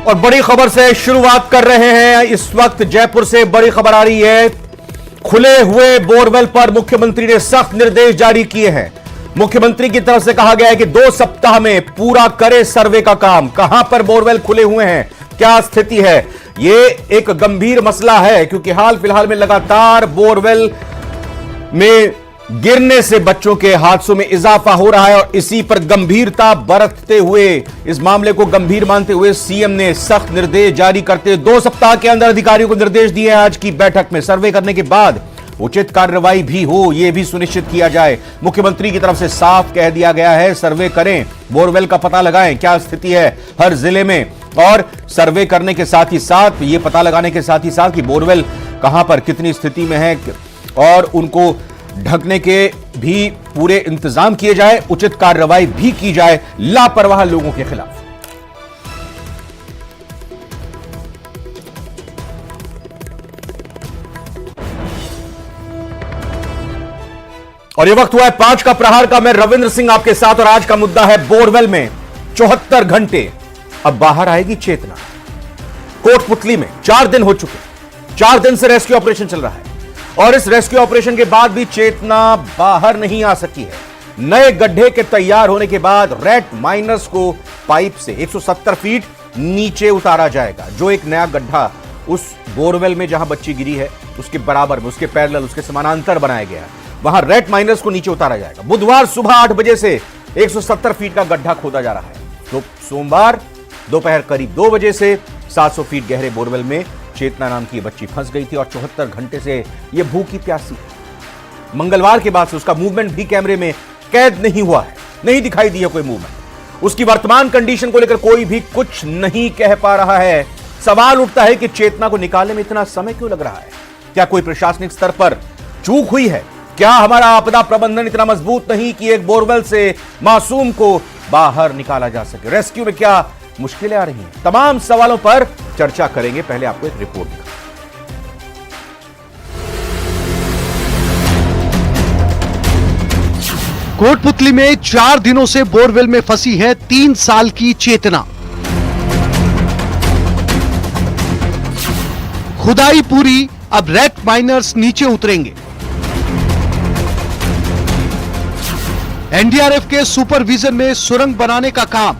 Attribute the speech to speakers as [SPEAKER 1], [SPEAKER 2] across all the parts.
[SPEAKER 1] और बड़ी खबर से शुरुआत कर रहे हैं। इस वक्त जयपुर से बड़ी खबर आ रही है। खुले हुए बोरवेल पर मुख्यमंत्री ने सख्त निर्देश जारी किए हैं। मुख्यमंत्री की तरफ से कहा गया है कि 2 सप्ताह में पूरा करे सर्वे का काम। कहां पर बोरवेल खुले हुए हैं, क्या स्थिति है, यह एक गंभीर मसला है, क्योंकि हाल फिलहाल में लगातार बोरवेल में गिरने से बच्चों के हादसों में इजाफा हो रहा है और इसी पर गंभीरता बरतते हुए, इस मामले को गंभीर मानते हुए सीएम ने सख्त निर्देश जारी करते 2 सप्ताह के अंदर अधिकारियों को निर्देश दिए। आज की बैठक में सर्वे करने के बाद उचित कार्रवाई भी हो, यह भी सुनिश्चित किया जाए। मुख्यमंत्री की तरफ से साफ कह दिया गया है, सर्वे करें, बोरवेल का पता लगाएं, क्या स्थिति है हर जिले में, और सर्वे करने के साथ ही साथ यह पता लगाने के साथ ही साथ कि बोरवेल कहां पर कितनी स्थिति में है और उनको ढकने के भी पूरे इंतजाम किए जाए, उचित कार्रवाई भी की जाए लापरवाह लोगों के खिलाफ। और यह वक्त हुआ है 5 का प्रहार का। मैं रविंद्र सिंह आपके साथ और आज का मुद्दा है बोरवेल में 74 घंटे, अब बाहर आएगी चेतना। कोटपुतली में 4 दिन हो चुके, 4 दिन से रेस्क्यू ऑपरेशन चल रहा है और इस रेस्क्यू ऑपरेशन के बाद भी चेतना बाहर नहीं आ सकी है। नए गड्ढे के तैयार होने के बाद रैट माइनर्स को पाइप से 170 फीट नीचे उतारा जाएगा। जो एक नया गड्ढा उस बोरवेल में जहां बच्ची गिरी है उसके बराबर में, उसके पैरेलल, उसके समानांतर बनाया गया है, वहां रैट माइनर्स को नीचे उतारा जाएगा। बुधवार सुबह 8 बजे से 170 फीट का गड्ढा खोदा जा रहा है। तो सोमवार दोपहर करीब 2 बजे से 700 फीट गहरे बोरवेल में चेतना नाम की बच्ची फंस गई थी और 74 घंटे से यह भूखी प्यासी। मंगलवार के बाद से उसका मूवमेंट भी कैमरे में कैद नहीं हुआ है, नहीं दिखाई दी है कोई मूवमेंट। उसकी वर्तमान कंडीशन को लेकर कोई भी कुछ नहीं कह पा रहा है। सवाल उठता है कि चेतना को निकालने में इतना समय क्यों लग रहा है? क्या कोई प्रशासनिक स्तर पर चूक हुई है? क्या हमारा आपदा प्रबंधन इतना मजबूत नहीं कि एक बोरवेल से मासूम को बाहर निकाला जा सके? रेस्क्यू में क्या मुश्किलें आ रही हैं? तमाम सवालों पर चर्चा करेंगे। पहले आपको एक रिपोर्ट दिखा।
[SPEAKER 2] कोटपुतली में 4 दिनों से बोरवेल में फंसी है 3 साल की चेतना। खुदाई पूरी, अब रैट माइनर्स नीचे उतरेंगे। एनडीआरएफ के सुपरविजन में सुरंग बनाने का काम।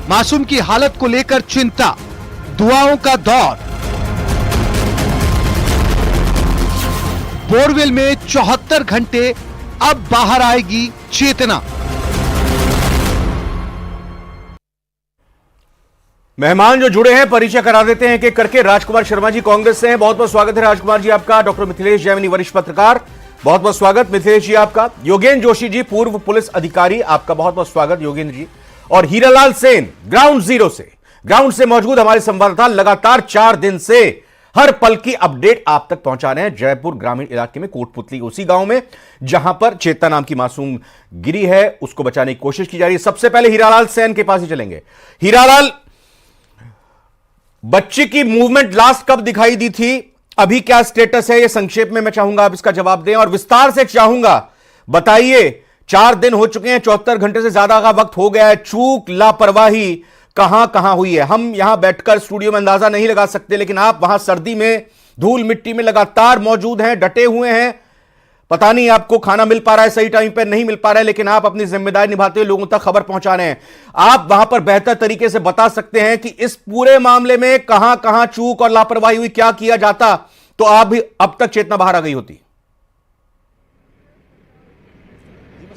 [SPEAKER 2] मासूम की हालत को लेकर चिंता, दुआओं का दौर। बोरवेल में 74 घंटे, अब बाहर आएगी चेतना।
[SPEAKER 1] मेहमान जो जुड़े हैं परिचय करा देते हैं कि करके। राजकुमार शर्मा जी कांग्रेस से हैं, बहुत बहुत स्वागत है राजकुमार जी आपका। डॉक्टर मिथिलेश जैमिनी वरिष्ठ पत्रकार, बहुत बहुत स्वागत मिथिलेश जी आपका। योगेंद्र जोशी जी पूर्व पुलिस अधिकारी, आपका बहुत बहुत स्वागत योगेंद्र जी। और हीरालाल सेन ग्राउंड जीरो से, ग्राउंड से मौजूद हमारे संवाददाता, लगातार 4 दिन से हर पल की अपडेट आप तक पहुंचा रहे हैं। जयपुर ग्रामीण इलाके में कोटपुतली, उसी गांव में जहां पर चेतना नाम की मासूम गिरी है, उसको बचाने की कोशिश की जा रही है। सबसे पहले हीरालाल सेन के पास ही चलेंगे। हीरालाल, बच्ची की मूवमेंट लास्ट कब दिखाई दी थी, अभी क्या स्टेटस है, यह संक्षेप में मैं चाहूंगा आप इसका जवाब दें और विस्तार से चाहूंगा बताइए। 4 दिन हो चुके हैं, 74 घंटे से ज्यादा का वक्त हो गया है। चूक, लापरवाही कहां कहां हुई है? हम यहां बैठकर स्टूडियो में अंदाजा नहीं लगा सकते, लेकिन आप वहां सर्दी में, धूल मिट्टी में लगातार मौजूद हैं, डटे हुए हैं। पता नहीं आपको खाना मिल पा रहा है सही टाइम पर, नहीं मिल पा रहा है, लेकिन आप अपनी जिम्मेदारी निभाते हुए लोगों तक खबर पहुंचा रहे हैं। आप वहां पर बेहतर तरीके से बता सकते हैं कि इस पूरे मामले में कहां कहां चूक और लापरवाही हुई, क्या किया जाता तो आप भी अब तक चेतना बाहर आ गई होती।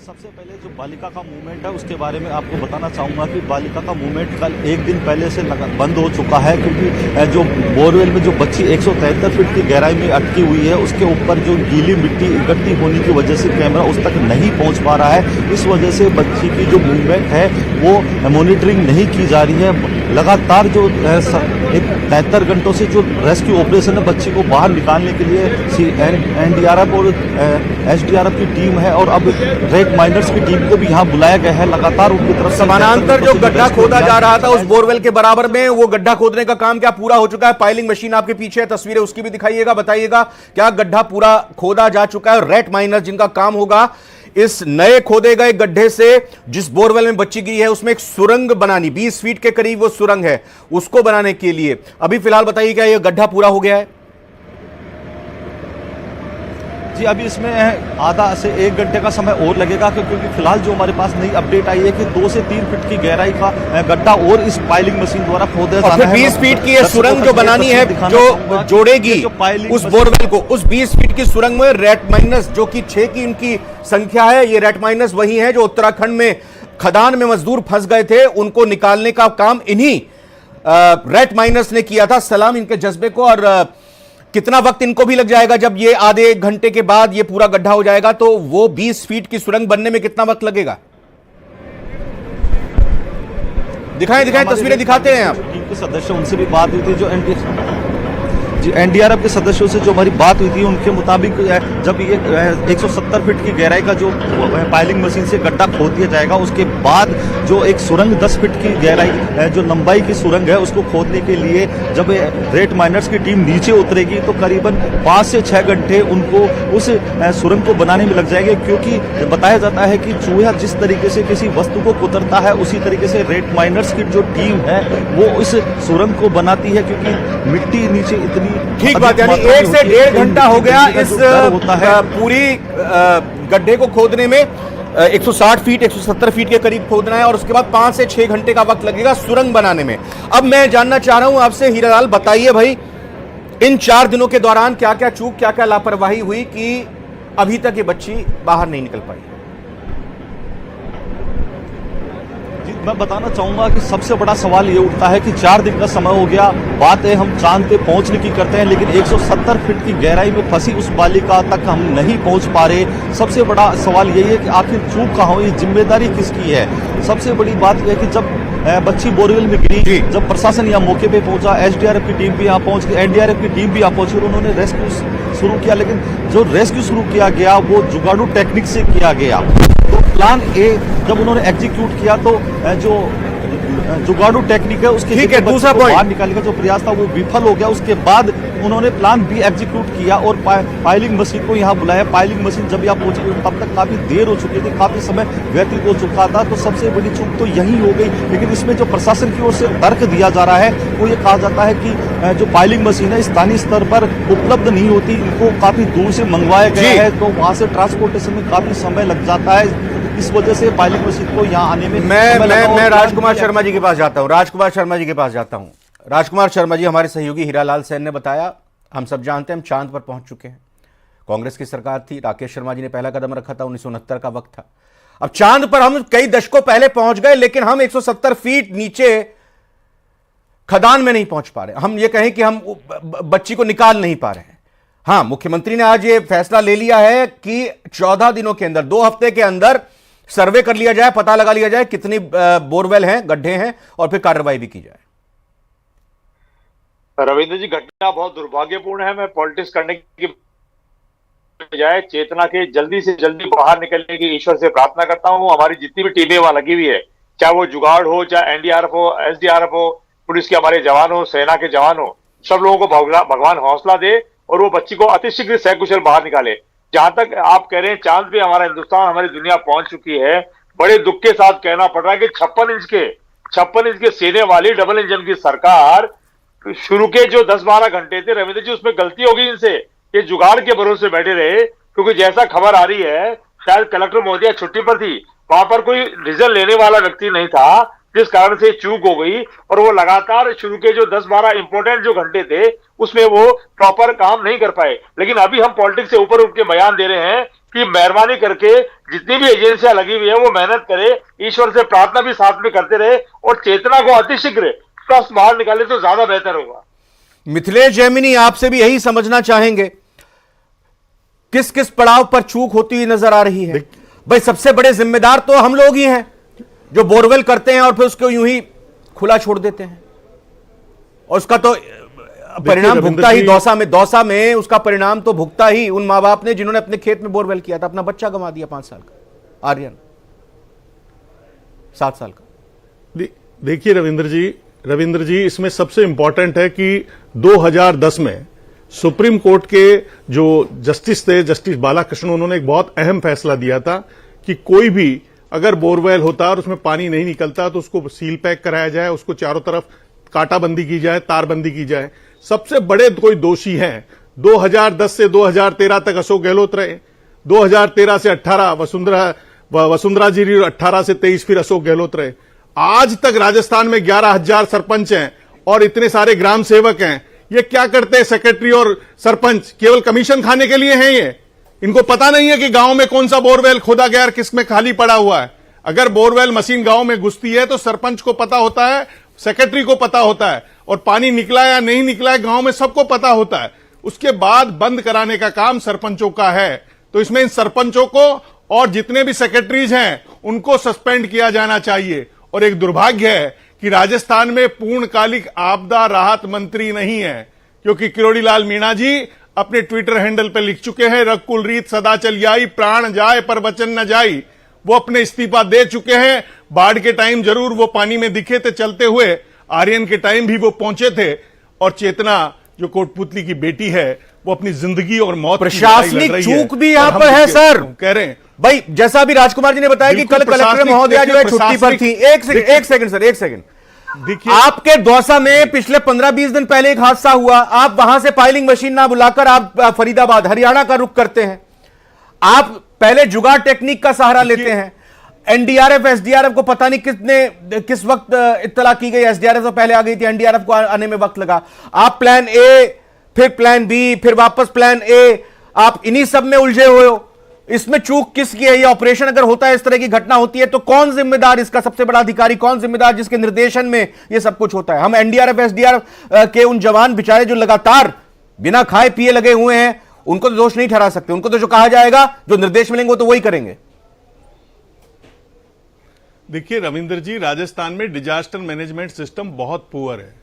[SPEAKER 3] सबसे पहले जो बालिका का मूवमेंट है उसके बारे में आपको बताना चाहूँगा कि बालिका का मूवमेंट कल 1 दिन पहले से बंद हो चुका है, क्योंकि जो बोरवेल में जो बच्ची 173 फीट की गहराई में अटकी हुई है उसके ऊपर जो गीली मिट्टी इकट्ठी होने की वजह से कैमरा उस तक नहीं पहुँच पा रहा है। इस वजह से बच्ची की जो मूवमेंट है वो मॉनिटरिंग नहीं की जा रही है। लगातार जो 73 घंटों से जो रेस्क्यू ऑपरेशन है बच्ची को बाहर निकालने के लिए एनडीआरएफ और एसडीआरएफ की टीम है और अब रैट माइनर्स की टीम को भी यहाँ बुलाया गया है। लगातार उनकी तरफ
[SPEAKER 1] समानांतर जो गड्ढा खोदा जा रहा था उस बोरवेल के बराबर में, वो गड्ढा खोदने का काम क्या पूरा हो चुका है? पाइलिंग मशीन आपके पीछे है, तस्वीरें उसकी भी दिखाइएगा, बताइएगा क्या गड्ढा पूरा खोदा जा चुका है? रैट माइनर्स जिनका काम होगा इस नए खोदे गए गड्ढे से जिस बोरवेल में बच्ची गई है उसमें एक सुरंग बनानी, 20 फीट के करीब वो सुरंग है, उसको बनाने के लिए अभी फिलहाल बताइए क्या यह गड्ढा पूरा हो गया है?
[SPEAKER 3] जी अभी इसमें आधा से 1 घंटे का समय और लगेगा, क्योंकि फिलहाल जो हमारे पास नई अपडेट आई है कि 2 से 3 फीट की गहराई का गड्ढा और इस पाइलिंग मशीन द्वारा खोदा जाना है।
[SPEAKER 1] 20 फीट की ये सुरंग जो बनानी है, जो जोड़ेगी उस बोरवेल को, उस 20 फीट की सुरंग में रेट माइनस जो कि 6 की इनकी संख्या है, ये रेट माइनस वही है जो उत्तराखंड में खदान में मजदूर फंस गए थे, उनको निकालने का काम इन्हीं रेट माइनस ने किया था। सलाम इनके जज्बे को। और कितना वक्त इनको भी लग जाएगा? जब ये आधे 1 घंटे के बाद ये पूरा गड्ढा हो जाएगा तो वो 20 फीट की सुरंग बनने में कितना वक्त लगेगा? दिखाएं तस्वीरें दिखाते हैं आप।
[SPEAKER 3] टीम के सदस्य, उनसे भी बात हुई थी, जो एनडीआरएफ के सदस्यों से जो हमारी बात हुई थी उनके मुताबिक जब ये 170 फीट की गहराई का जो पाइलिंग मशीन से गड्ढा खोद दिया जाएगा, उसके बाद जो एक सुरंग 10 फीट की गहराई जो लंबाई की सुरंग है उसको खोदने के लिए जब रेट माइनर्स की टीम नीचे उतरेगी तो करीबन 5 से 6 घंटे उनको उस सुरंग को बनाने में लग जाएंगे, क्योंकि बताया जाता है कि चूहा जिस तरीके से किसी वस्तु को कुतरता है उसी तरीके से रेट माइनर्स की जो टीम है वो इस सुरंग को बनाती है, क्योंकि मिट्टी नीचे इतनी
[SPEAKER 1] ठीक बात। यानी 1 से 1.5 घंटा हो गया इस पूरी गड्ढे को खोदने में। 160 फीट 170 फीट के करीब खोदना है और उसके बाद 5 से 6 घंटे का वक्त लगेगा सुरंग बनाने में। अब मैं जानना चाह रहा हूं आपसे, हीरालाल बताइए भाई, इन 4 दिनों के दौरान क्या क्या चूक, क्या क्या लापरवाही हुई कि अभी तक ये बच्ची बाहर नहीं निकल पाई?
[SPEAKER 3] मैं बताना चाहूंगा कि सबसे बड़ा सवाल ये उठता है कि 4 दिन का समय हो गया, बात है हम चांद पे पहुंचने की करते हैं, लेकिन 170 फीट की गहराई में फंसी उस बालिका तक हम नहीं पहुंच पा रहे। सबसे बड़ा सवाल यही है कि आखिर चूक कहाँ हुई, जिम्मेदारी किसकी है? सबसे बड़ी बात यह है कि जब बच्ची बोरवेल में गिरी, जब प्रशासन यहाँ मौके पे पहुंचा, एसडीआरएफ की टीम भी यहाँ पहुंच गई, एनडीआरएफ की टीम भी यहाँ पहुंची और उन्होंने रेस्क्यू शुरू किया, लेकिन जो रेस्क्यू शुरू किया गया वो जुगाड़ू टेक्निक से किया गया। तो प्लान ए जब उन्होंने एग्जीक्यूट किया तो जो जुगाड़ू टेक्निक है उसके
[SPEAKER 1] ठीक है, दूसरा पॉइंट
[SPEAKER 3] बाहर निकालने का जो प्रयास था वो विफल हो गया। उसके बाद उन्होंने प्लान बी एग्जीक्यूट किया और पाइलिंग मशीन को यहाँ बुलाया। पाइलिंग मशीन जब यहाँ पहुंची तब तक काफी देर हो चुकी थी, काफी समय व्यतीत हो चुका था, तो सबसे बड़ी चूक तो यही हो गई। लेकिन इसमें जो प्रशासन की ओर से तर्क दिया जा रहा है वो ये कहा जाता है कि जो पाइलिंग मशीन है स्थानीय स्तर पर उपलब्ध नहीं होती, इनको काफी दूर से मंगवाया गया है, तो वहां से ट्रांसपोर्टेशन में काफी समय लग जाता है। इस वजह से पाइलिंग मशीन को यहाँ आने में
[SPEAKER 1] मैं राजकुमार शर्मा जी के पास जाता हूँ। राजकुमार शर्मा जी, हमारे सहयोगी हीरालाल सैन ने बताया, हम सब जानते हैं हम चांद पर पहुंच चुके हैं। कांग्रेस की सरकार थी, राकेश शर्मा जी ने पहला कदम रखा था, 1969 का वक्त था। अब चांद पर हम कई दशकों पहले पहुंच गए, लेकिन हम 170 फीट नीचे खदान में नहीं पहुंच पा रहे। हम ये कहें कि हम बच्ची को निकाल नहीं पा रहे हैं। हां, मुख्यमंत्री ने आज ये फैसला ले लिया है कि 14 दिनों के अंदर, 2 हफ्ते के अंदर सर्वे कर लिया जाए, पता लगा लिया जाए कितनी बोरवेल हैं, गड्ढे हैं, और फिर कार्रवाई भी की जाए।
[SPEAKER 4] रविंद्र जी, घटना बहुत दुर्भाग्यपूर्ण है। मैं पॉलिटिक्स करने की बजाय चेतना के जल्दी से जल्दी बाहर निकलने की ईश्वर से प्रार्थना करता हूँ। हमारी जितनी भी टीमें वहां लगी हुई है, चाहे वो जुगाड़ हो, चाहे एनडीआरएफ हो, एसडीआरएफ हो, पुलिस के हमारे जवान हो, सेना के जवान हो, सब लोगों को भगवान हौसला दे और वो बच्ची को अतिशीघ्र सकुशल बाहर निकाले। जहां तक आप कह रहे हैं चांद पे हमारा हिंदुस्तान, हमारी दुनिया पहुंच चुकी है, बड़े दुख के साथ कहना पड़ रहा है कि 56 इंच के सीने वाली डबल इंजन की सरकार शुरू के जो 10-12 घंटे थे रविंद्र जी, उसमें गलती होगी इनसे, ये जुगाड़ के भरोसे बैठे रहे, क्योंकि जैसा खबर आ रही है शायद कलेक्टर महोदया छुट्टी पर थी, वहां पर कोई रीजन लेने वाला व्यक्ति नहीं था, जिस कारण से चूक हो गई और वो लगातार शुरू के जो 10-12 इंपोर्टेंट जो घंटे थे उसमें वो प्रॉपर काम नहीं कर पाए। लेकिन अभी हम पॉलिटिक्स से ऊपर उठ के बयान दे रहे हैं कि मेहरबानी करके जितनी भी एजेंसियां लगी हुई है वो मेहनत करे, ईश्वर से प्रार्थना भी साथ में करते रहे और चेतना को अतिशीघ्र स्वस्थ बाहर निकाले तो ज्यादा बेहतर होगा।
[SPEAKER 1] मिथिलेश जैमिनी, आपसे भी यही समझना चाहेंगे, किस किस पड़ाव पर चूक होती हुई नजर आ रही है? भाई सबसे बड़े जिम्मेदार तो हम लोग ही हैं जो बोरवेल करते हैं और फिर उसको यूं ही खुला छोड़ देते हैं, और उसका तो परिणाम भुगता ही दौसा में उसका परिणाम तो भुगता ही उन मां बाप ने जिन्होंने अपने खेत में बोरवेल किया था। अपना बच्चा गंवा दिया 5 साल का, आर्यन 7 साल का।
[SPEAKER 5] देखिए रविंद्र जी, इसमें सबसे इंपॉर्टेंट है कि 2010 में सुप्रीम कोर्ट के जो जस्टिस थे, जस्टिस बालाकृष्ण, उन्होंने एक बहुत अहम फैसला दिया था कि कोई भी अगर बोरवेल होता है और उसमें पानी नहीं निकलता तो उसको सील पैक कराया जाए, उसको चारों तरफ कांटाबंदी की जाए, तारबंदी की जाए। सबसे बड़े कोई दोषी हैं 2010 से 2013 तक अशोक गहलोत रहे, 2013 से 18 वसुंधरा जी, 18 से 23 फिर अशोक गहलोत रहे। आज तक राजस्थान में 11,000 सरपंच हैं और इतने सारे ग्राम सेवक हैं। ये क्या करते हैं सेक्रेटरी और सरपंच? केवल कमीशन खाने के लिए हैं ये? इनको पता नहीं है कि गांव में कौन सा बोरवेल खोदा गया और किस में खाली पड़ा हुआ है। अगर बोरवेल मशीन गांव में घुसती है तो सरपंच को पता होता है, सेक्रेटरी को पता होता है, और पानी निकला या नहीं निकला है गांव में सबको पता होता है। उसके बाद बंद कराने का काम सरपंचों का है। तो इसमें इन सरपंचों को और जितने भी सेक्रेटरीज हैं उनको सस्पेंड किया जाना चाहिए। और एक दुर्भाग्य है कि राजस्थान में पूर्णकालिक आपदा राहत मंत्री नहीं है, क्योंकि किरोड़ी लाल मीणा जी अपने ट्विटर हैंडल पर लिख चुके हैं, रघुकुल रीत सदा चल आई, प्राण जाए पर वचन न जाई। वो अपने इस्तीफा दे चुके हैं। बाढ़ के टाइम जरूर वो पानी में दिखे थे चलते हुए, आर्यन के टाइम भी वो पहुंचे थे। और चेतना जो कोटपुतली की बेटी है वो अपनी जिंदगी और मौत की
[SPEAKER 1] प्रशासनिक
[SPEAKER 5] लड़ रही है।
[SPEAKER 1] चूक भी यहां पर है सर,
[SPEAKER 5] कह रहे हैं
[SPEAKER 1] भाई। जैसा अभी राजकुमार जी ने बताया कि कल कलेक्टर महोदया जो है छुट्टी पर थी। एक सेकंड सर, एक सेकंड।
[SPEAKER 5] देखिए,
[SPEAKER 1] आपके दौसा में पिछले 15-20 दिन पहले एक हादसा हुआ। आप वहां से पाइलिंग मशीन ना बुलाकर आप फरीदाबाद हरियाणा का रुख करते हैं। आप पहले जुगाड़ टेक्निक का सहारा लेते हैं। एनडीआरएफ एसडीआरएफ को पता नहीं किस वक्त इत्तला की गई। एसडीआरएफ तो पहले आ गई थी, एनडीआरएफ को आने में वक्त लगा। आप प्लान ए, फिर प्लान बी, फिर वापस प्लान ए, आप इन्हीं सब में उलझे हुए हो। इसमें चूक किसकी है? ये ऑपरेशन अगर होता है, इस तरह की घटना होती है तो कौन जिम्मेदार? इसका सबसे बड़ा अधिकारी कौन जिम्मेदार जिसके निर्देशन में ये सब कुछ होता है? हम एनडीआरएफ एसडीआरएफ के उन जवान बेचारे जो लगातार बिना खाए पिए लगे हुए हैं, उनको तो दोष नहीं ठहरा सकते। उनको तो जो कहा जाएगा, जो निर्देश मिलेंगे वो तो वही करेंगे।
[SPEAKER 5] देखिए रविंद्र जी, राजस्थान में डिजास्टर मैनेजमेंट सिस्टम बहुत पुअर है।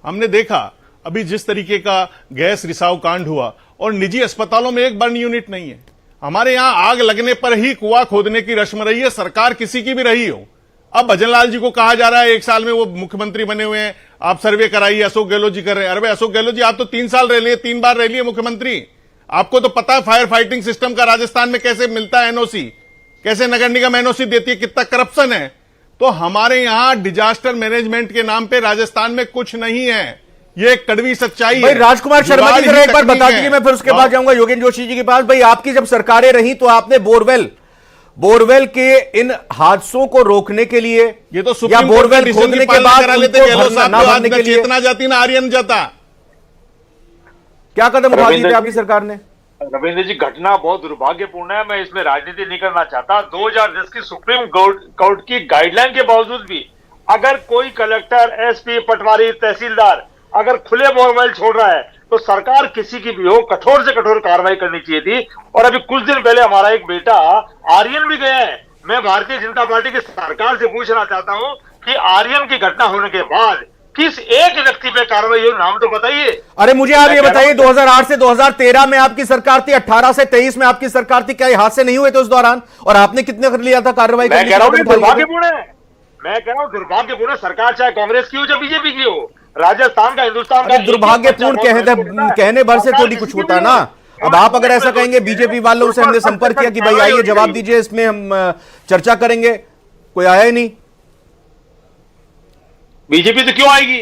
[SPEAKER 5] हमने देखा अभी जिस तरीके का गैस रिसाव कांड हुआ, और निजी अस्पतालों में एक बर्न यूनिट नहीं है। हमारे यहां आग लगने पर ही कुआं खोदने की रस्म रही है, सरकार किसी की भी रही हो। अब भजनलाल जी को कहा जा रहा है, एक साल में वो मुख्यमंत्री बने हुए हैं, आप सर्वे कराइए, अशोक गहलोत जी कर रहे हैं। अरे भाई अशोक गहलोत जी, आप तो 3 साल रह लिए, 3 बार रह लिए मुख्यमंत्री। आपको तो पता है फायर फाइटिंग सिस्टम का राजस्थान में कैसे मिलता है एनओसी, कैसे नगर निगम एनओसी देती है, कितना करप्शन है। तो हमारे यहां डिजास्टर मैनेजमेंट के नाम पे राजस्थान में कुछ नहीं है। ये एक कड़वी सच्चाई है।
[SPEAKER 1] राजकुमार शर्मा जी जरा एक बार बता दीजिए, मैं फिर उसके बाद जाऊंगा योगेंद्र जोशी जी के पास। भाई आपकी जब सरकारें रही तो आपने बोरवेल के इन हादसों को रोकने के लिए,
[SPEAKER 5] ये तो
[SPEAKER 1] या
[SPEAKER 5] सुप्रीम
[SPEAKER 1] बोरवेल खोदने के बाद ना भरने के लिए
[SPEAKER 5] चेतना जाती ना आर्यन जाता,
[SPEAKER 1] क्या कदम उठा दिए थे आपकी सरकार ने?
[SPEAKER 4] रविंद्र जी, घटना बहुत दुर्भाग्यपूर्ण है। मैं इसमें राजनीति नहीं करना चाहता। 2010 की सुप्रीम कोर्ट की गाइडलाइन के बावजूद भी अगर कोई कलेक्टर, एसपी, पटवारी, तहसीलदार अगर खुले बोरवेल छोड़ रहा है तो सरकार किसी की भी हो, कठोर से कठोर कार्रवाई करनी चाहिए थी। और अभी कुछ दिन पहले हमारा एक बेटा आर्यन भी गया है। मैं भारतीय जनता पार्टी की सरकार से पूछना चाहता हूं कि आर्यन की घटना होने के बाद किस एक व्यक्ति पे कार्रवाई हो, नाम तो बताइए।
[SPEAKER 1] अरे मुझे आप ये बताइए, 2008 से 2013 में आपकी सरकार थी, 18 से 23 में आपकी सरकार थी, क्या ये हादसे नहीं हुए थे उस दौरान? और आपने कितने कर लिया था कार्रवाई?
[SPEAKER 4] मैं कह रहा हूं दुर्भाग्यपूर्ण है। मैं कह रहा हूं दुर्भाग्यपूर्ण है। सरकार चाहे कांग्रेस की हो चाहे बीजेपी की हो, राजस्थान का, हिंदुस्तान का
[SPEAKER 1] दुर्भाग्यपूर्ण कहने भर से थोड़ी कुछ होता है ना। अब आप अगर ऐसा कहेंगे, बीजेपी वालों से हमने संपर्क किया कि भाई आइए जवाब दीजिए, इसमें हम चर्चा करेंगे, कोई आया ही नहीं।
[SPEAKER 4] बीजेपी तो क्यों आएगी?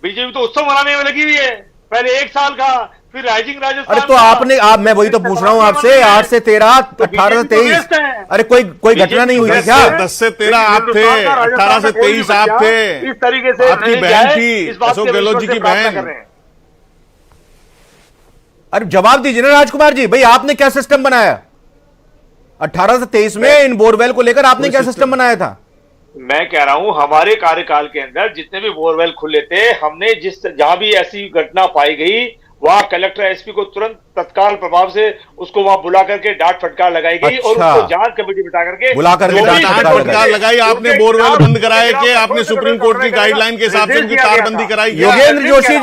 [SPEAKER 4] बीजेपी तो उत्सव मनाने में लगी हुई है, पहले 1 साल का, फिर राइजिंग राजस्थान।
[SPEAKER 1] अरे तो आपने मैं वही तो पूछ रहा हूं आपसे, 8 से 13, 18 से 23, अरे कोई घटना नहीं हुई थी क्या?
[SPEAKER 5] 10 से 13 आप थे, 18 से 23 आप थे,
[SPEAKER 4] इस तरीके से
[SPEAKER 5] आपकी बहन थी, अशोक गहलोत जी की बहन।
[SPEAKER 1] अरे जवाब दीजिए ना राजकुमार जी, भाई आपने क्या सिस्टम बनाया 18 से 23 में इन बोरवेल को लेकर? आपने क्या सिस्टम बनाया था?
[SPEAKER 4] मैं कह रहा हूं हमारे कार्यकाल के अंदर जितने भी बोरवेल खुले थे, हमने जहां भी ऐसी घटना पाई गई वहां कलेक्टर, एसपी को तुरंत तत्काल प्रभाव से उसको वहां बुला करके डांट फटकार लगाई गई। और उसको जांच कमेटी बिठा करके
[SPEAKER 1] बुला करके
[SPEAKER 5] डांट फटकार लगाई। आपने बोरवेल बंद कराए कि आपने सुप्रीम कोर्ट की गाइडलाइन के हिसाब से उनकी तारबंदी कराई?
[SPEAKER 1] योगेंद्र जोशी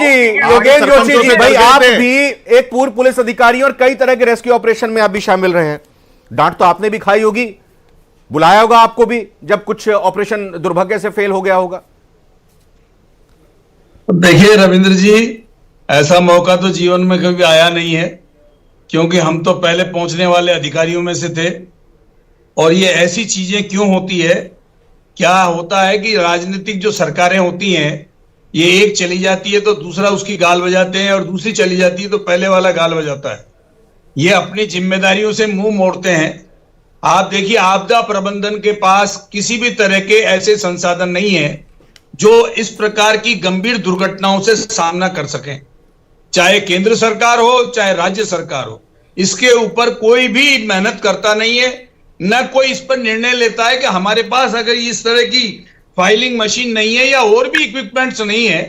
[SPEAKER 1] जी, भाई आप भी एक पूर्व पुलिस अधिकारी और कई तरह के रेस्क्यू ऑपरेशन में आप भी शामिल रहे हैं, डांट तो आपने भी खाई होगी, बुलाया होगा आपको भी जब कुछ ऑपरेशन दुर्भाग्य से फेल हो गया होगा।
[SPEAKER 6] देखिए रविंद्र जी, ऐसा मौका तो जीवन में कभी आया नहीं है, क्योंकि हम तो पहले पहुंचने वाले अधिकारियों में से थे। और ये ऐसी चीजें क्यों होती है, क्या होता है कि राजनीतिक जो सरकारें होती हैं, ये एक चली जाती है तो दूसरा उसकी गाल बजाते हैं, और दूसरी चली जाती है तो पहले वाला गाल बजाता है। ये अपनी जिम्मेदारियों से मुंह मोड़ते हैं। आप देखिए, आपदा प्रबंधन के पास किसी भी तरह के ऐसे संसाधन नहीं है जो इस प्रकार की गंभीर दुर्घटनाओं से सामना कर सकें। चाहे केंद्र सरकार हो, चाहे राज्य सरकार हो, इसके ऊपर कोई भी मेहनत करता नहीं है, न कोई इस पर निर्णय लेता है कि हमारे पास अगर इस तरह की फाइलिंग मशीन नहीं है या और भी इक्विपमेंट्स नहीं है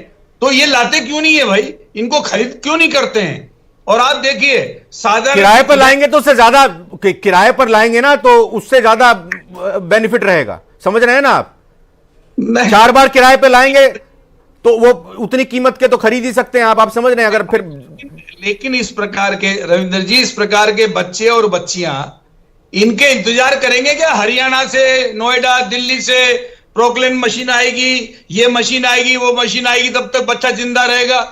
[SPEAKER 6] तो ये लाते क्यों नहीं है भाई, इनको खरीद क्यों नहीं करते हैं। और आप देखिए, साधारण
[SPEAKER 1] किराए पर लाएंगे तो उससे ज्यादा, किराए पर लाएंगे ना तो उससे ज्यादा बेनिफिट रहेगा, समझ रहे हैं ना आप। 4 बार किराए पे लाएंगे तो वो उतनी कीमत के तो खरीद ही सकते हैं आप समझ रहे हैं। अगर फिर
[SPEAKER 6] लेकिन इस प्रकार के, रविंद्र जी, इस प्रकार के बच्चे और बच्चियां इनके इंतजार करेंगे क्या? हरियाणा से, नोएडा, दिल्ली से प्रोक्लेन मशीन आएगी, ये मशीन आएगी, वो मशीन आएगी, तब तक बच्चा जिंदा रहेगा।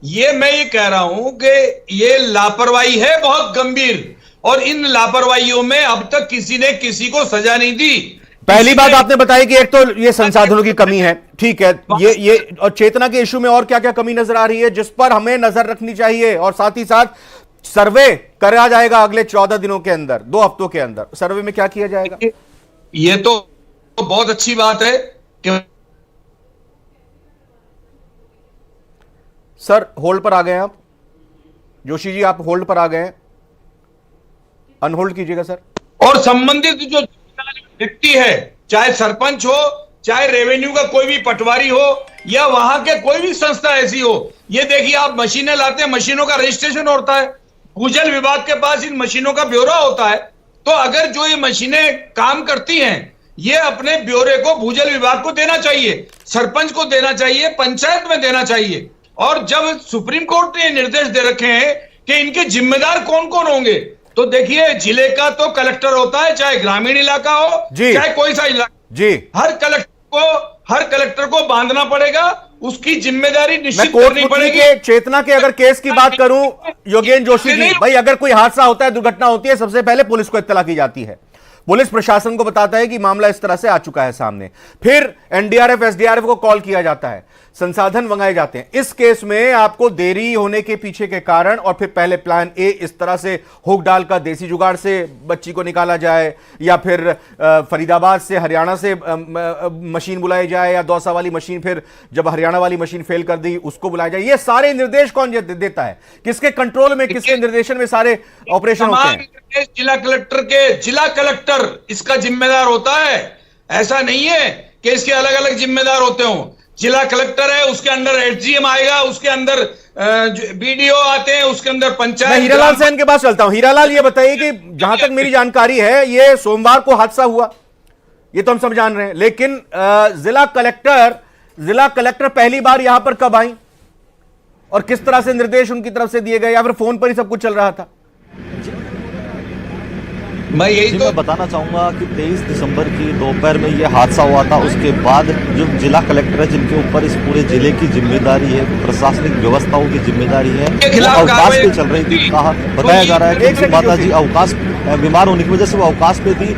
[SPEAKER 6] ये मैं ये कह रहा हूं कि ये लापरवाही है बहुत गंभीर, और इन लापरवाहियों में अब तक किसी ने किसी को सजा नहीं दी।
[SPEAKER 1] पहली बात आपने बताई कि एक तो ये संसाधनों की कमी है, ठीक है, ये और चेतना के इशू में और क्या क्या कमी नजर आ रही है जिस पर हमें नजर रखनी चाहिए। और साथ ही साथ सर्वे करा जाएगा अगले 14 दिनों के अंदर, 2 हफ्तों के अंदर सर्वे में क्या किया जाएगा?
[SPEAKER 6] ये तो बहुत अच्छी बात है कि
[SPEAKER 1] सर होल्ड पर आ गए आप, जोशी जी आप होल्ड पर आ गए हैं, अनहोल्ड कीजिएगा सर।
[SPEAKER 6] और संबंधित जो व्यक्ति है, चाहे सरपंच हो, चाहे रेवेन्यू का कोई भी पटवारी हो, या वहां के कोई भी संस्था ऐसी हो, ये देखिए आप मशीनें लाते हैं, मशीनों का रजिस्ट्रेशन होता है, भूजल विभाग के पास इन मशीनों का ब्यौरा होता है। तो अगर जो ये मशीनें काम करती हैं, ये अपने ब्यौरे को भूजल विभाग को देना चाहिए, सरपंच को देना चाहिए, पंचायत में देना चाहिए। और जब सुप्रीम कोर्ट ने निर्देश दे रखे हैं कि इनके जिम्मेदार कौन कौन होंगे, तो देखिए जिले का तो कलेक्टर होता है, चाहे ग्रामीण इलाका हो, चाहे कोई सा इलाका जी, हर कलेक्टर को बांधना पड़ेगा, उसकी जिम्मेदारी निश्चित करनी पड़ेगी।
[SPEAKER 1] चेतना के अगर केस की बात करूं योगेंद्र जोशी जी, भाई अगर कोई हादसा होता है, दुर्घटना होती है, सबसे पहले पुलिस को इत्तला की जाती है, पुलिस प्रशासन को बताता है कि मामला इस तरह से आ चुका है सामने, फिर एनडीआरएफ एसडीआरएफ को कॉल किया जाता है, संसाधन मंगाए जाते हैं। इस केस में आपको देरी होने के पीछे के कारण, और फिर पहले प्लान ए इस तरह से हुक डालकर देसी जुगाड़ से बच्ची को निकाला जाए, या फिर फरीदाबाद से हरियाणा से मशीन बुलाई जाए, या दौसा वाली मशीन, फिर जब हरियाणा वाली मशीन फेल कर दी उसको बुलाया जाए। ये सारे निर्देश कौन देता है, किसके कंट्रोल में, किसके निर्देशन में सारे ऑपरेशन होते हैं?
[SPEAKER 6] जिला कलेक्टर इसका जिम्मेदार होता है। ऐसा नहीं है कि इसके अलग अलग जिम्मेदार होते हों। जिला कलेक्टर है, उसके अंदर एसडीएम आएगा, उसके अंदर बीडीओ आते हैं, उसके अंदर पंचायत।
[SPEAKER 1] मैं हीरालाल सेन के पास चलता हूं। हीरालाल ये बताइए कि जहां तक मेरी जानकारी है, ये सोमवार को हादसा हुआ, ये तो हम सब जान रहे हैं, लेकिन जिला कलेक्टर पहली बार यहां पर कब आई और किस तरह से निर्देश उनकी तरफ से दिए गए, या फिर फोन पर ही सब कुछ चल रहा था?
[SPEAKER 3] मैं यही तो बताना चाहूंगा कि 23 दिसंबर की दोपहर में यह हादसा हुआ था। उसके बाद जो जिला कलेक्टर है, जिनके ऊपर इस पूरे जिले की जिम्मेदारी है, प्रशासनिक व्यवस्थाओं की जिम्मेदारी है, वो अवकाश पे चल रही थी। कहा बताया जा रहा है कि माता जी अवकाश, बीमार होने की वजह से वो अवकाश पे थी।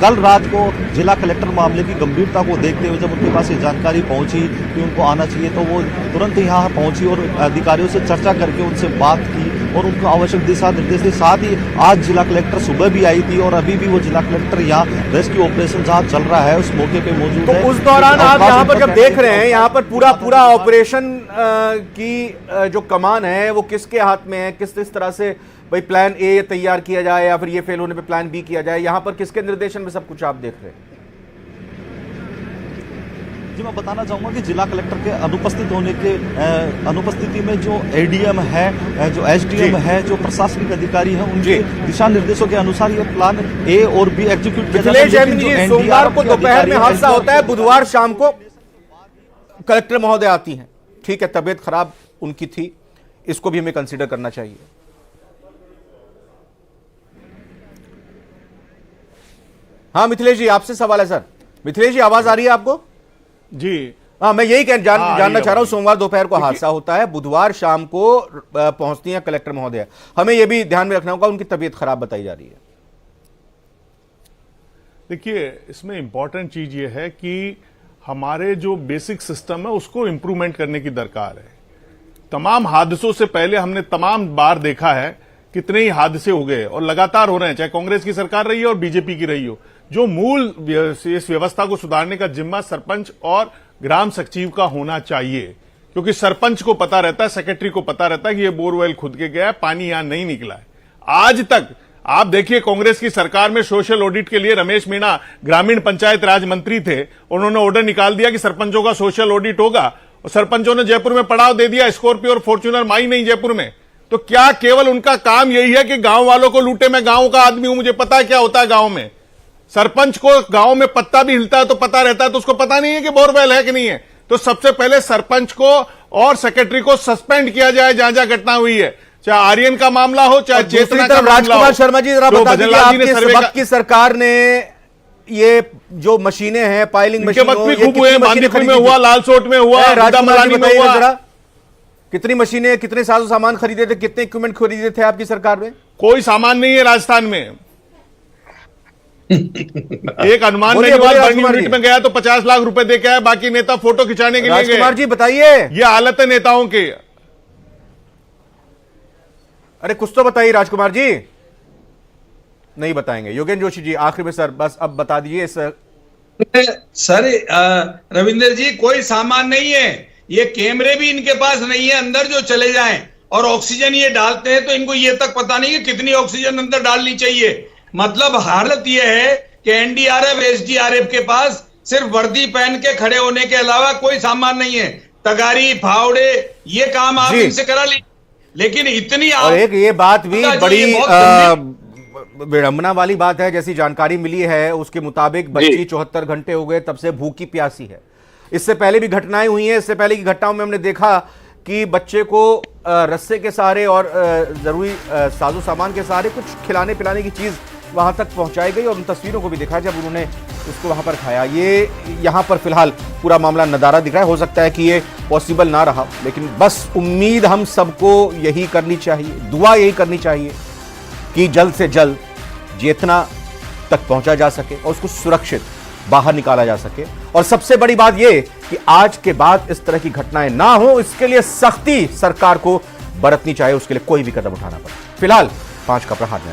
[SPEAKER 3] कल रात को जिला कलेक्टर मामले की गंभीरता को देखते हुए जब उनके पास ये जानकारी पहुंची कि उनको आना चाहिए, तो वो तुरंत यहाँ पहुंची और अधिकारियों से चर्चा करके उनसे बात की और उनको आवश्यक दिशा निर्देश दिए। साथ ही आज जिला कलेक्टर सुबह भी आई थी और अभी भी वो जिला कलेक्टर यहाँ रेस्क्यू ऑपरेशन जहाँ चल रहा है उस मौके पे मौजूद है।
[SPEAKER 1] उस दौरान आप यहाँ पर जब देख रहे हैं, यहाँ पर पूरा ऑपरेशन की जो कमान है वो किसके हाथ में है? किस तरह से भाई प्लान ए तैयार किया जाए या फिर ये फेल होने पे प्लान बी किया जाए, यहाँ पर किसके निर्देशन में सब कुछ आप देख रहे हैं?
[SPEAKER 3] जी मैं बताना चाहूंगा कि जिला कलेक्टर के अनुपस्थिति में जो एडीएम है, जो एसडीएम है, जो प्रशासनिक अधिकारी है, उनके दिशा निर्देशों के अनुसार ये प्लान ए और बी एग्जीक्यूट किया जाता है।
[SPEAKER 1] सोमवार को दोपहर में हादसा होता है, बुधवार शाम को कलेक्टर महोदय आती हैं, ठीक है, तबीयत खराब उनकी थी, इसको भी हमें कंसीडर करना चाहिए। हाँ मिथिलेश जी, आपसे सवाल है सर। मिथिलेश जी, आवाज आ रही है आपको?
[SPEAKER 5] जी,
[SPEAKER 1] हाँ, मैं यही जानना चाह रहा हूं।
[SPEAKER 5] भाई।
[SPEAKER 1] सोमवार दोपहर को हादसा होता है, बुधवार शाम को पहुंचती हैं कलेक्टर महोदय। हमें यह भी ध्यान में रखना होगा, उनकी तबीयत खराब बताई जा रही है।
[SPEAKER 5] देखिए, इसमें इंपॉर्टेंट चीज ये है कि हमारे जो बेसिक सिस्टम है उसको इंप्रूवमेंट करने की दरकार है। तमाम हादसों से पहले हमने तमाम बार देखा है कितने ही हादसे हो गए और लगातार हो रहे हैं, चाहे कांग्रेस की सरकार रही हो और बीजेपी की रही हो। जो मूल इस व्यवस्था को सुधारने का जिम्मा सरपंच और ग्राम सचिव का होना चाहिए, क्योंकि सरपंच को पता रहता है, सेक्रेटरी को पता रहता है कि ये बोरवेल खुद के गया है, पानी यहां नहीं निकला है। आज तक आप देखिए, कांग्रेस की सरकार में सोशल ऑडिट के लिए रमेश मीणा ग्रामीण पंचायत राज मंत्री थे, उन्होंने ऑर्डर निकाल दिया कि सरपंचों का सोशल ऑडिट होगा और सरपंचों ने जयपुर में पड़ाव दे दिया। स्कॉर्पियो और फॉर्च्यूनर माई नहीं जयपुर में। तो क्या केवल उनका काम यही है कि गांव वालों को लूटे? मैं गांव का आदमी हूं, मुझे पता है क्या होता है गांव में। सरपंच को गांव में पत्ता भी हिलता है तो पता रहता है, तो उसको पता नहीं है कि बोरवेल है कि नहीं है। तो सबसे पहले सरपंच को और सेक्रेटरी को सस्पेंड किया जाए जहां जहां घटना हुई है, चाहे आर्यन का मामला हो, चाहे चेतना का मामला हो।
[SPEAKER 1] राजकुमार शर्मा जी, जरा बता दीजिए, आपके वक्त की सरकार ने ये जो मशीनें हैं, पाइलिंग मशीन,
[SPEAKER 5] वक्त भी खूब हुए, बांदीपुर में हुआ, लालसोट में हुआ,
[SPEAKER 1] राजकुमार जी
[SPEAKER 5] में
[SPEAKER 1] बताइए
[SPEAKER 5] हुआ।
[SPEAKER 1] जरा, कितनी मशीनें, कितने साजो सामान खरीदे थे, कितने इक्विपमेंट खरीदे थे आपकी सरकार में?
[SPEAKER 5] कोई सामान नहीं है राजस्थान में। एक अनुमान
[SPEAKER 1] बोलिए,
[SPEAKER 5] नहीं हुआ,
[SPEAKER 1] बोलिए,
[SPEAKER 5] बर्निंग
[SPEAKER 1] राजकुमार
[SPEAKER 5] यूनिट
[SPEAKER 1] जी।
[SPEAKER 5] में गया तो 50 लाख रुपए दे के आया, बाकी नेता फोटो खिंचाने के लिए गए।
[SPEAKER 1] राजकुमार जी बताइए,
[SPEAKER 5] ये हालत है नेताओं की।
[SPEAKER 1] अरे कुछ तो बताइए राजकुमार जी। नहीं बताएंगे। योगेंद्र जोशी जी, आखिर में सर बस अब बता दीजिए
[SPEAKER 6] सर। रविंदर जी, कोई सामान नहीं है, ये कैमरे भी इनके पास नहीं है अंदर जो चले जाएं, और ऑक्सीजन ये डालते हैं तो इनको ये तक पता नहीं कि कितनी ऑक्सीजन अंदर डालनी चाहिए। मतलब हालत ये है कि एनडीआरएफ एसडीआरएफ के पास सिर्फ वर्दी पहन के खड़े होने के अलावा कोई सामान नहीं है। तगारी, फावड़े, ये काम आप इनसे करा लीजिए, लेकिन इतनी
[SPEAKER 1] और एक ये बात भी बड़ी विडंबना वाली बात है, जैसी जानकारी मिली है उसके मुताबिक बच्ची 74 घंटे हो गए तब से भूखी प्यासी है। इससे पहले भी घटनाएं हुई हैं। इससे पहले की घटनाओं में हमने देखा कि बच्चे को रस्से के सहारे और जरूरी साजो सामान के सहारे कुछ खिलाने पिलाने की चीज वहां तक पहुंचाई गई और उन तस्वीरों को भी दिखाया जब उन्होंने उसको वहां पर खाया। ये यहां पर फिलहाल पूरा मामला नदारा दिख रहा है। हो सकता है कि ये पॉसिबल ना रहा, लेकिन बस उम्मीद हम सबको यही करनी चाहिए, दुआ यही करनी चाहिए कि जल्द से जल्द चेतना तक पहुंचा जा सके और उसको सुरक्षित बाहर निकाला जा सके। और सबसे बड़ी बात यह कि आज के बाद इस तरह की घटनाएं ना हो, इसके लिए सख्ती सरकार को बरतनी चाहिए, उसके लिए कोई भी कदम उठाना पड़े। फिलहाल 5 का प्रहार में